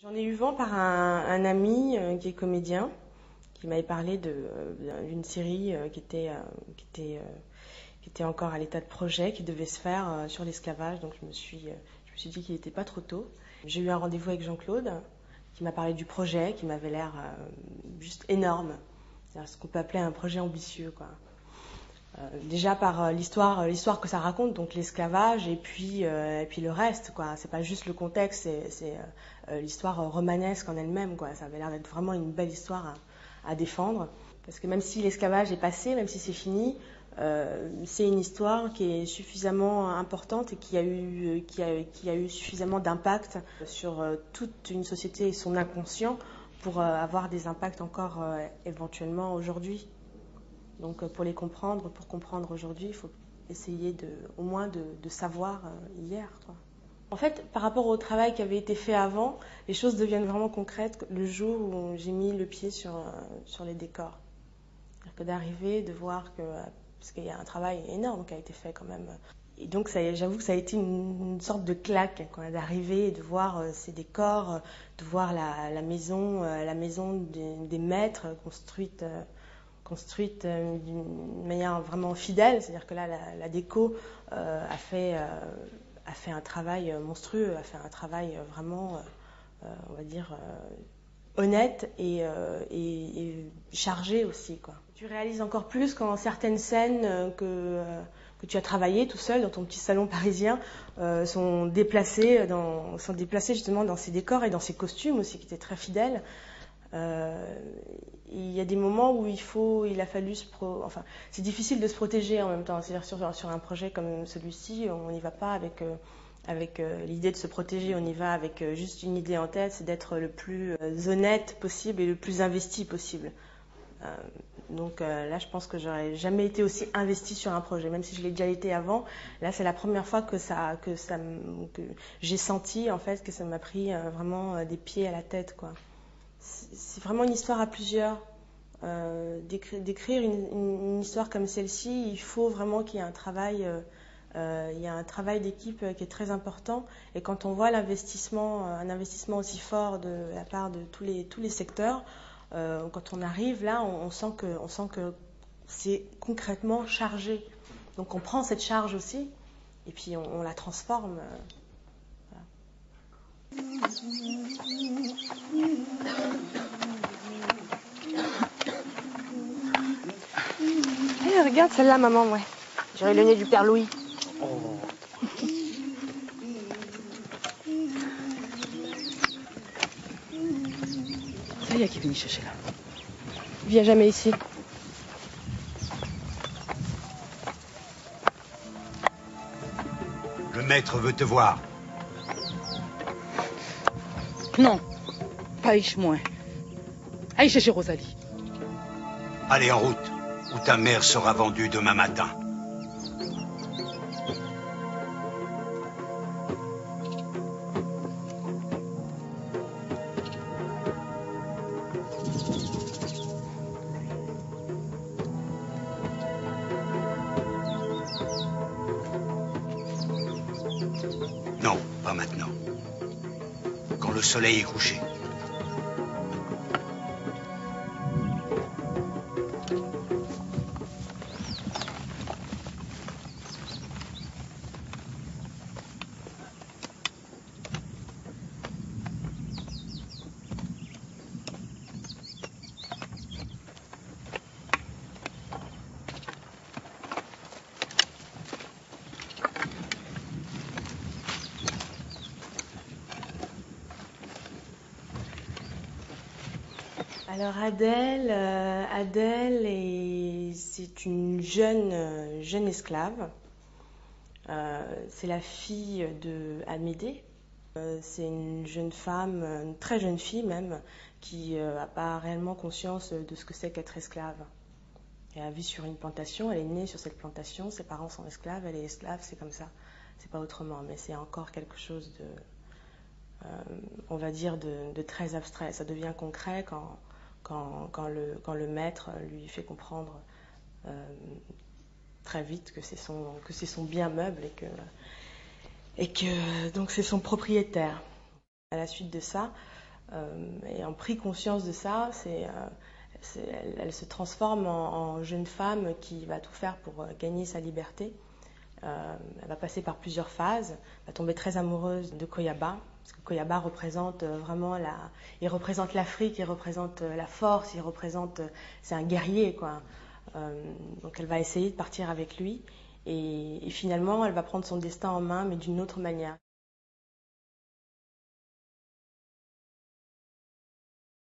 J'en ai eu vent par un ami qui est comédien, qui m'avait parlé d'une série qui était encore à l'état de projet, qui devait se faire sur l'esclavage. Donc je me suis dit qu'il n'était pas trop tôt. J'ai eu un rendez-vous avec Jean-Claude, qui m'a parlé du projet, qui m'avait l'air juste énorme. C'est ce qu'on peut appeler un projet ambitieux, quoi. Déjà par l'histoire que ça raconte, donc l'esclavage et puis le reste, quoi. C'est pas juste le contexte, c'est l'histoire romanesque en elle-même, quoi. Ça avait l'air d'être vraiment une belle histoire à défendre, parce que même si l'esclavage est passé, même si c'est fini, c'est une histoire qui est suffisamment importante et qui a eu suffisamment d'impact sur toute une société et son inconscient pour avoir des impacts encore éventuellement aujourd'hui. Donc pour comprendre aujourd'hui, il faut essayer au moins de savoir hier, quoi. En fait, par rapport au travail qui avait été fait avant, les choses deviennent vraiment concrètes le jour où j'ai mis le pied sur les décors. C'est-à-dire que d'arriver, de voir que... Parce qu'il y a un travail énorme qui a été fait quand même. Et donc j'avoue que ça a été une sorte de claque, quoi, d'arriver et de voir ces décors, de voir la maison des maîtres construite d'une manière vraiment fidèle, c'est-à-dire que là, la déco a fait un travail monstrueux, a fait un travail vraiment, on va dire, honnête et chargé aussi, quoi. Tu réalises encore plus quand certaines scènes que tu as travaillées tout seul dans ton petit salon parisien sont déplacées justement dans ces décors et dans ces costumes aussi qui étaient très fidèles. Il y a des moments où il a fallu enfin, c'est difficile de se protéger en même temps. C'est-à-dire sur un projet comme celui-ci, on n'y va pas avec l'idée de se protéger, on y va avec juste une idée en tête, c'est d'être le plus honnête possible et le plus investi possible. Donc là, je pense que j'aurais jamais été aussi investie sur un projet, même si je l'ai déjà été avant. Là, c'est la première fois que j'ai senti en fait que ça m'a pris vraiment des pieds à la tête, quoi. C'est vraiment une histoire à plusieurs. D'écrire une histoire comme celle-ci, il faut vraiment qu'il y ait un travail, d'équipe qui est très important. Et quand on voit un investissement aussi fort de la part de tous les secteurs, quand on arrive là, on sent que c'est concrètement chargé. Donc on prend cette charge aussi, et puis on la transforme. Voilà. Hey, regarde celle-là, maman, ouais. J'aurais le nez du Père Louis. Oh. Ça y est, qui est venu chercher là. Il vient jamais ici. Le maître veut te voir. Non, pas Iche-moi. Aïe chercher Rosalie. Allez en route, ou ta mère sera vendue demain matin. Non, pas maintenant. Quand le soleil est couché. Alors Adèle c'est une jeune esclave. C'est la fille de Amédée. C'est une jeune femme, une très jeune fille même, qui n'a pas réellement conscience de ce que c'est qu'être esclave. Elle vit sur une plantation, elle est née sur cette plantation, ses parents sont esclaves, elle est esclave, c'est comme ça, c'est pas autrement. Mais c'est encore quelque chose on va dire, de très abstrait. Ça devient concret quand le maître lui fait comprendre très vite que c'est son bien meuble et que donc c'est son propriétaire. À la suite de ça, ayant pris conscience de ça, elle se transforme en jeune femme qui va tout faire pour gagner sa liberté. Elle va passer par plusieurs phases, va tomber très amoureuse de Koyaba, parce que Koyaba représente vraiment il représente l'Afrique, il représente la force, c'est un guerrier, quoi. Donc elle va essayer de partir avec lui, et finalement elle va prendre son destin en main, mais d'une autre manière.